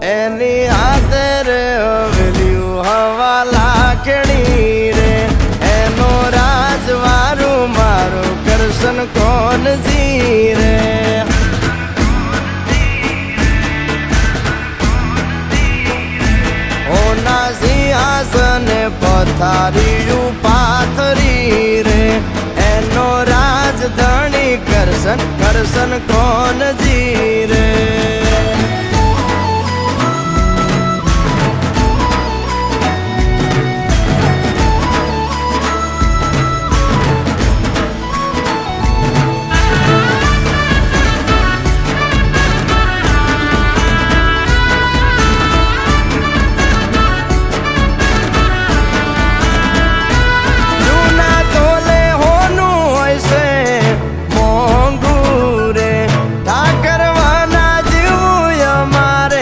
એની હાથે રે હવેલ્યું હવા લાખણી રે એનો રાજવારું મારું કરશન કોણ જી રે ઓના સિંહાસને પથારીયું પાથરી રે એનો રાજધણી કરશન કરશન કોણ જી